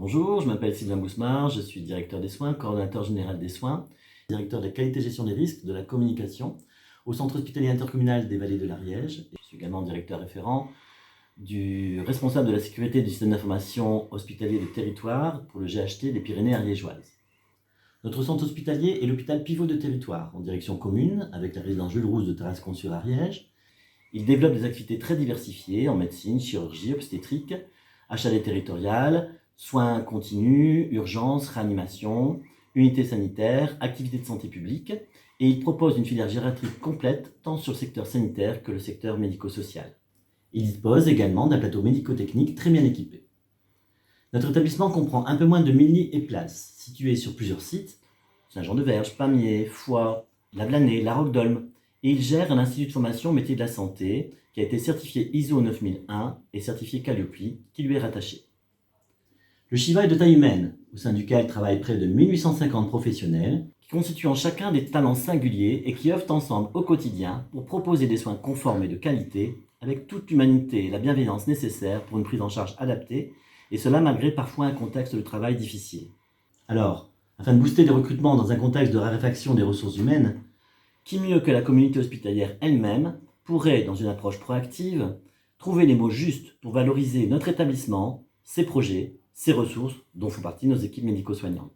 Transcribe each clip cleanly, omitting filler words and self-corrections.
Bonjour, je m'appelle Sylvain Bousmar, je suis directeur des soins, coordonnateur général des soins, directeur de la qualité et gestion des risques, de la communication au Centre hospitalier intercommunal des Vallées de l'Ariège. Je suis également directeur référent du responsable de la sécurité du système d'information hospitalier de territoire pour le GHT des Pyrénées ariégeoises. Notre centre hospitalier est l'hôpital pivot de territoire, en direction commune, avec la résidence Jules Rousse de Tarascon-sur-Ariège. Il développe des activités très diversifiées en médecine, chirurgie, obstétrique, HAD territorial, soins continus, urgences, réanimation, unités sanitaires, activités de santé publique, et il propose une filière gériatrique complète tant sur le secteur sanitaire que le secteur médico-social. Il dispose également d'un plateau médico-technique très bien équipé. Notre établissement comprend un peu moins de 1000 lits et places, situés sur plusieurs sites, Saint-Jean-de-Verge, Pamiers, Foix, La Blanée, La Roque-d'Olme, et il gère un institut de formation métier de la santé qui a été certifié ISO 9001 et certifié Calliope, qui lui est rattaché. Le Shiva est de taille humaine, au sein duquel travaillent près de 1850 professionnels, qui constituent chacun des talents singuliers et qui œuvrent ensemble au quotidien pour proposer des soins conformes et de qualité, avec toute l'humanité et la bienveillance nécessaires pour une prise en charge adaptée, et cela malgré parfois un contexte de travail difficile. Alors, afin de booster les recrutements dans un contexte de raréfaction des ressources humaines, qui mieux que la communauté hospitalière elle-même pourrait, dans une approche proactive, trouver les mots justes pour valoriser notre établissement, ses projets, ses ressources, dont font partie nos équipes médico-soignantes.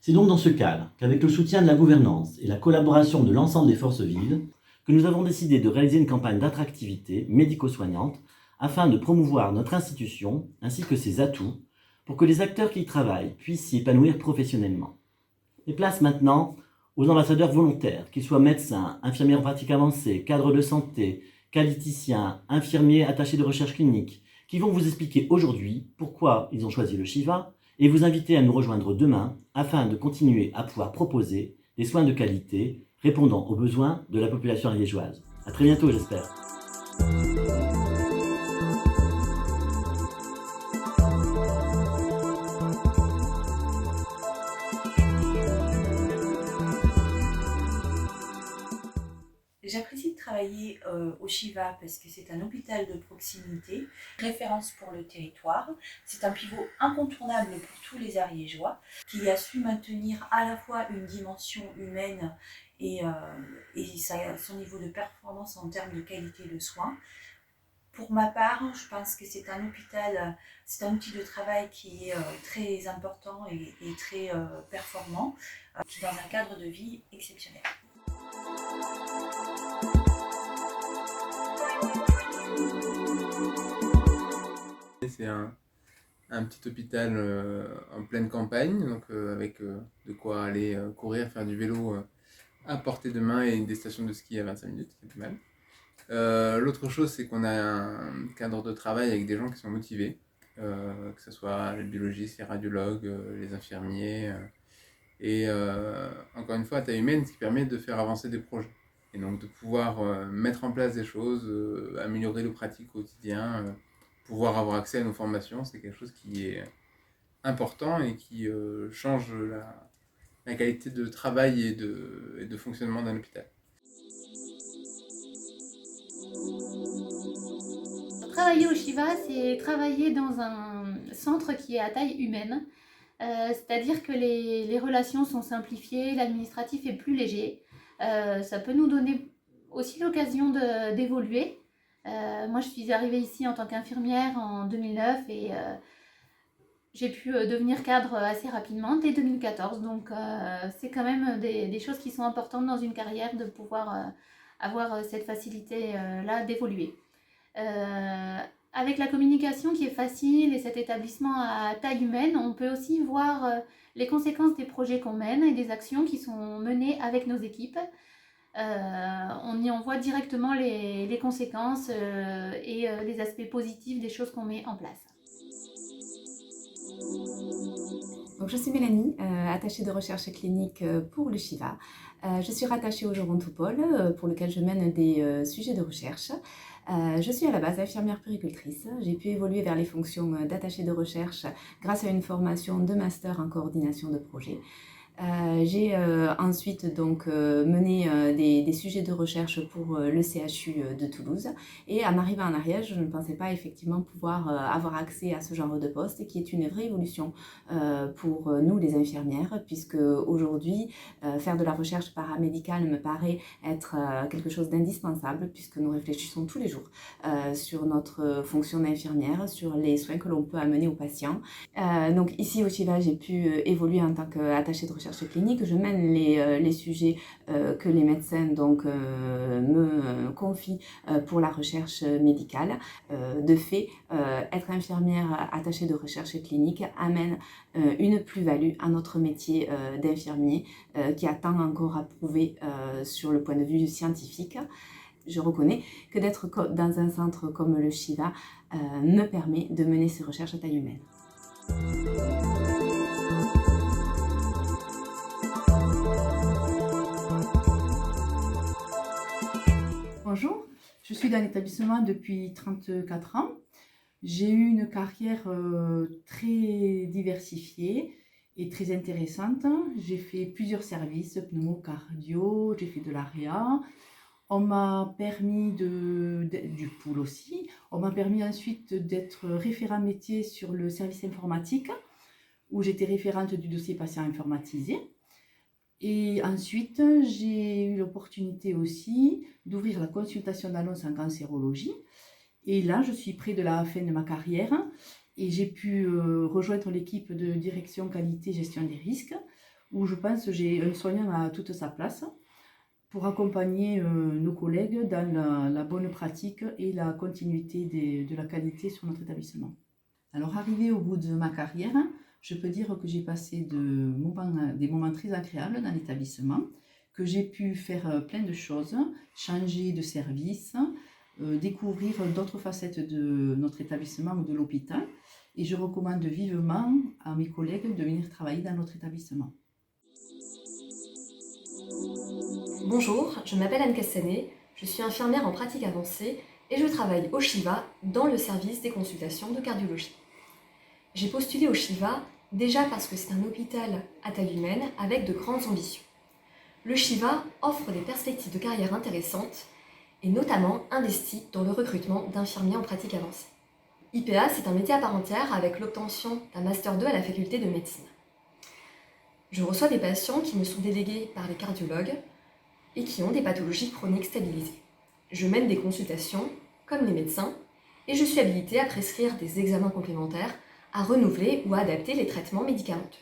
C'est donc dans ce cadre qu'avec le soutien de la gouvernance et la collaboration de l'ensemble des forces vives, que nous avons décidé de réaliser une campagne d'attractivité médico-soignante afin de promouvoir notre institution ainsi que ses atouts pour que les acteurs qui y travaillent puissent s'y épanouir professionnellement. Et place maintenant aux ambassadeurs volontaires, qu'ils soient médecins, infirmiers en pratique avancée, cadres de santé, qualiticiens, infirmiers attachés de recherche clinique, qui vont vous expliquer aujourd'hui pourquoi ils ont choisi le Shiva et vous inviter à nous rejoindre demain afin de continuer à pouvoir proposer des soins de qualité répondant aux besoins de la population ariégeoise. À très bientôt, j'espère. J'apprécie de travailler au Shiva parce que c'est un hôpital de proximité, référence pour le territoire. C'est un pivot incontournable pour tous les Ariégeois qui a su maintenir à la fois une dimension humaine et son niveau de performance en termes de qualité de soins. Pour ma part, je pense que c'est un hôpital, c'est un outil de travail qui est très important et très performant, qui est dans un cadre de vie exceptionnel. C'est un petit hôpital en pleine campagne, donc avec de quoi aller courir, faire du vélo à portée de main et des stations de ski à 25 minutes, c'est pas mal. L'autre chose, c'est qu'on a un cadre de travail avec des gens qui sont motivés, que ce soit les biologistes, les radiologues, les infirmiers, et encore une fois à taille humaine, ce qui permet de faire avancer des projets. Et donc de pouvoir mettre en place des choses, améliorer nos pratiques au quotidien, pouvoir avoir accès à nos formations, c'est quelque chose qui est important et qui change la qualité de travail et de fonctionnement d'un hôpital. Travailler au Shiva, c'est travailler dans un centre qui est à taille humaine. C'est-à-dire que les relations sont simplifiées, l'administratif est plus léger. Ça peut nous donner aussi l'occasion d'évoluer. Moi, je suis arrivée ici en tant qu'infirmière en 2009 et j'ai pu devenir cadre assez rapidement, dès 2014. Donc, c'est quand même des choses qui sont importantes dans une carrière de pouvoir avoir cette facilité-là d'évoluer. Avec la communication qui est facile et cet établissement à taille humaine, on peut aussi voir les conséquences des projets qu'on mène et des actions qui sont menées avec nos équipes. On y en voit directement les conséquences et les aspects positifs des choses qu'on met en place. Donc, je suis Mélanie, attachée de recherche clinique pour le Shiva. Je suis rattachée au Gerontoupol pour lequel je mène des sujets de recherche. Je suis à la base infirmière puéricultrice. J'ai pu évoluer vers les fonctions d'attachée de recherche grâce à une formation de master en coordination de projet. J'ai ensuite donc mené des sujets de recherche pour le CHU de Toulouse, et en arrivant en Ariège, je ne pensais pas effectivement pouvoir avoir accès à ce genre de poste, qui est une vraie évolution pour nous les infirmières, puisque aujourd'hui faire de la recherche paramédicale me paraît être quelque chose d'indispensable, puisque nous réfléchissons tous les jours sur notre fonction d'infirmière, sur les soins que l'on peut amener aux patients. Donc ici au Chiva, j'ai pu évoluer en tant qu'attachée de recherche clinique. Je mène les sujets que les médecins donc, me confient pour la recherche médicale. De fait, être infirmière attachée de recherche clinique amène une plus-value à notre métier d'infirmier qui a tant encore à prouver sur le point de vue scientifique. Je reconnais que d'être dans un centre comme le Chiva me permet de mener ces recherches à taille humaine. Bonjour, je suis dans l'établissement depuis 34 ans. J'ai eu une carrière très diversifiée et très intéressante. J'ai fait plusieurs services, pneumo-cardio, j'ai fait de l'AREA. On m'a permis du pool aussi. On m'a permis ensuite d'être référent métier sur le service informatique, où j'étais référente du dossier patient informatisé. Et ensuite, j'ai eu l'opportunité aussi d'ouvrir la consultation d'annonce en cancérologie. Et là, je suis près de la fin de ma carrière et j'ai pu rejoindre l'équipe de direction qualité gestion des risques, où je pense que j'ai un soignant à toute sa place pour accompagner nos collègues dans la bonne pratique et la continuité de la qualité sur notre établissement. Alors, arrivé au bout de ma carrière, je peux dire que j'ai passé des moments très agréables dans l'établissement, que j'ai pu faire plein de choses, changer de service, découvrir d'autres facettes de notre établissement ou de l'hôpital. Et je recommande vivement à mes collègues de venir travailler dans notre établissement. Bonjour, je m'appelle Anne Cassanet, je suis infirmière en pratique avancée et je travaille au Chiva dans le service des consultations de cardiologie. J'ai postulé au Chiva déjà parce que c'est un hôpital à taille humaine avec de grandes ambitions. Le Chiva offre des perspectives de carrière intéressantes et notamment investit dans le recrutement d'infirmiers en pratique avancée. IPA, c'est un métier à part entière avec l'obtention d'un Master 2 à la faculté de médecine. Je reçois des patients qui me sont délégués par les cardiologues et qui ont des pathologies chroniques stabilisées. Je mène des consultations, comme les médecins, et je suis habilitée à prescrire des examens complémentaires, à renouveler ou à adapter les traitements médicamenteux.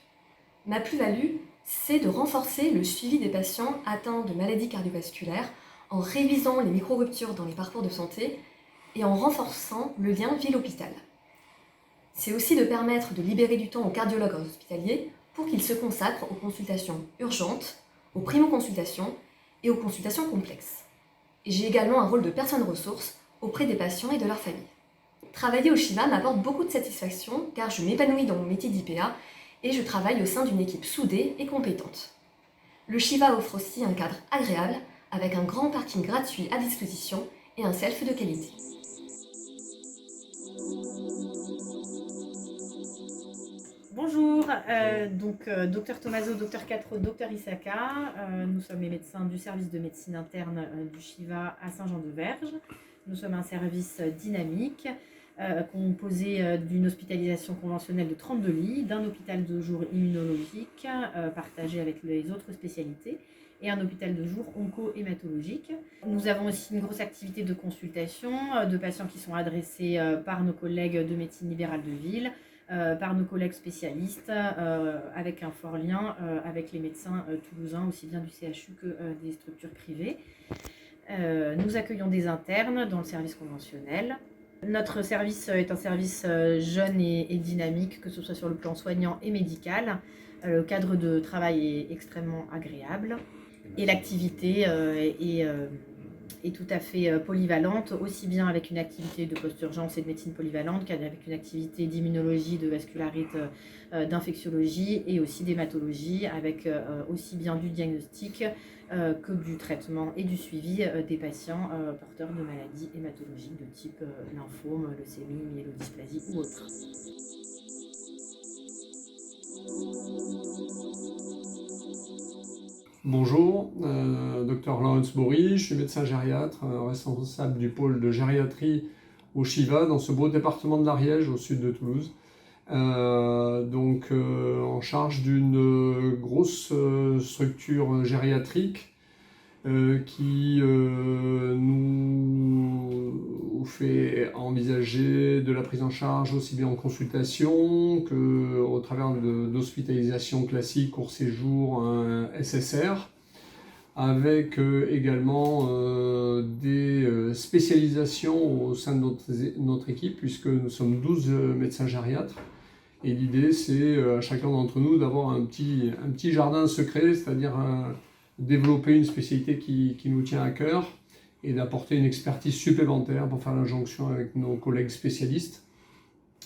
Ma plus-value, c'est de renforcer le suivi des patients atteints de maladies cardiovasculaires en révisant les micro-ruptures dans les parcours de santé et en renforçant le lien ville-hôpital. C'est aussi de permettre de libérer du temps aux cardiologues hospitaliers pour qu'ils se consacrent aux consultations urgentes, aux primo-consultations et aux consultations complexes. Et j'ai également un rôle de personne ressource auprès des patients et de leurs familles. Travailler au Chiva m'apporte beaucoup de satisfaction car je m'épanouis dans mon métier d'IPA et je travaille au sein d'une équipe soudée et compétente. Le Chiva offre aussi un cadre agréable avec un grand parking gratuit à disposition et un self de qualité. Bonjour, Dr Tomaso, Dr Catro, Dr Isaka. Nous sommes les médecins du service de médecine interne du Chiva à Saint-Jean-de-Verge. Nous sommes un service dynamique composé d'une hospitalisation conventionnelle de 32 lits, d'un hôpital de jour immunologique partagé avec les autres spécialités et un hôpital de jour onco-hématologique. Nous avons aussi une grosse activité de consultation de patients qui sont adressés par nos collègues de médecine libérale de ville, par nos collègues spécialistes, avec un fort lien avec les médecins toulousains, aussi bien du CHU que des structures privées. Nous accueillons des internes dans le service conventionnel. Notre service est un service jeune et dynamique, que ce soit sur le plan soignant et médical. Le cadre de travail est extrêmement agréable et l'activité est tout à fait polyvalente, aussi bien avec une activité de post-urgence et de médecine polyvalente qu'avec une activité d'immunologie, de vascularite, d'infectiologie et aussi d'hématologie, avec aussi bien du diagnostic que du traitement et du suivi des patients porteurs de maladies hématologiques de type lymphome, leucémie, myélodysplasie ou autres. Bonjour, Dr Laurence Bory, je suis médecin gériatre, responsable du pôle de gériatrie au Chiva, dans ce beau département de l'Ariège, au sud de Toulouse. En charge d'une grosse structure gériatrique qui nous fait envisager de la prise en charge aussi bien en consultation qu'au travers d'hospitalisation classique, court séjour, un SSR, avec également des spécialisations au sein de notre équipe, puisque nous sommes 12 médecins gériatres. Et l'idée, c'est à chacun d'entre nous d'avoir un petit jardin secret, c'est-à-dire développer une spécialité qui nous tient à cœur et d'apporter une expertise supplémentaire pour faire la jonction avec nos collègues spécialistes.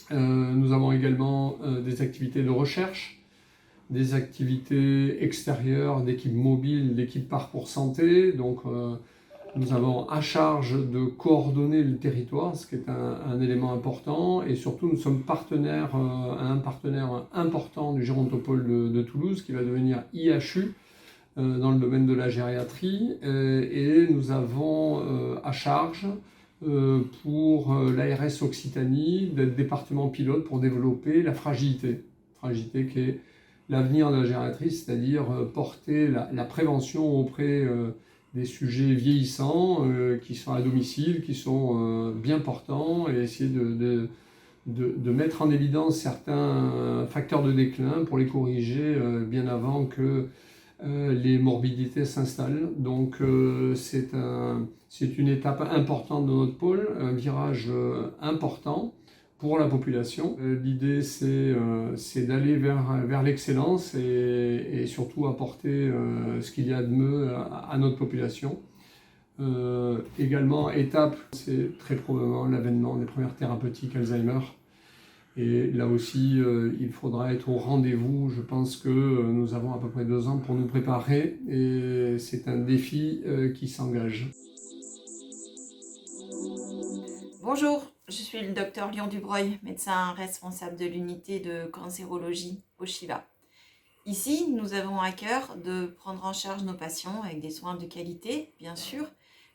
Nous avons également des activités de recherche, des activités extérieures, d'équipes mobiles, d'équipes parcours santé. Donc, nous avons à charge de coordonner le territoire, ce qui est un élément important. Et surtout, nous sommes partenaires, un partenaire important du Gérontopole de Toulouse, qui va devenir IHU, dans le domaine de la gériatrie, et nous avons à charge pour l'ARS Occitanie d'être département pilote pour développer la fragilité qui est l'avenir de la gériatrie, c'est-à-dire porter la prévention auprès des sujets vieillissants qui sont à domicile, qui sont bien portants, et essayer de mettre en évidence certains facteurs de déclin pour les corriger bien avant que les morbidités s'installent. Donc c'est une étape importante de notre pôle, un virage important pour la population. L'idée c'est d'aller vers l'excellence et surtout apporter ce qu'il y a de mieux à notre population. Également, étape, c'est très probablement l'avènement des premières thérapeutiques Alzheimer. Et là aussi, il faudra être au rendez-vous. Je pense que nous avons à peu près 2 ans pour nous préparer et c'est un défi qui s'engage. Bonjour, je suis le docteur Lyon Dubreuil, médecin responsable de l'unité de cancérologie au Chiva. Ici, nous avons à cœur de prendre en charge nos patients avec des soins de qualité, bien sûr,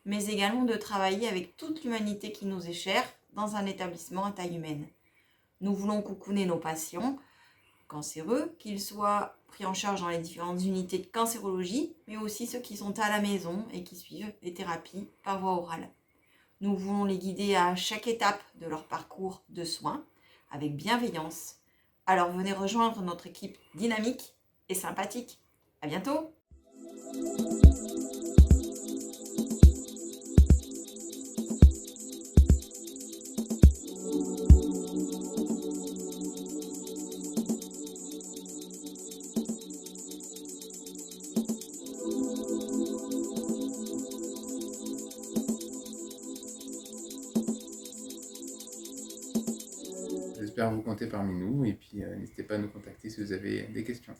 mais également de travailler avec toute l'humanité qui nous est chère dans un établissement à taille humaine. Nous voulons cocooner nos patients cancéreux, qu'ils soient pris en charge dans les différentes unités de cancérologie, mais aussi ceux qui sont à la maison et qui suivent les thérapies par voie orale. Nous voulons les guider à chaque étape de leur parcours de soins avec bienveillance. Alors venez rejoindre notre équipe dynamique et sympathique. À bientôt! J'espère vous compter parmi nous et puis n'hésitez pas à nous contacter si vous avez des questions.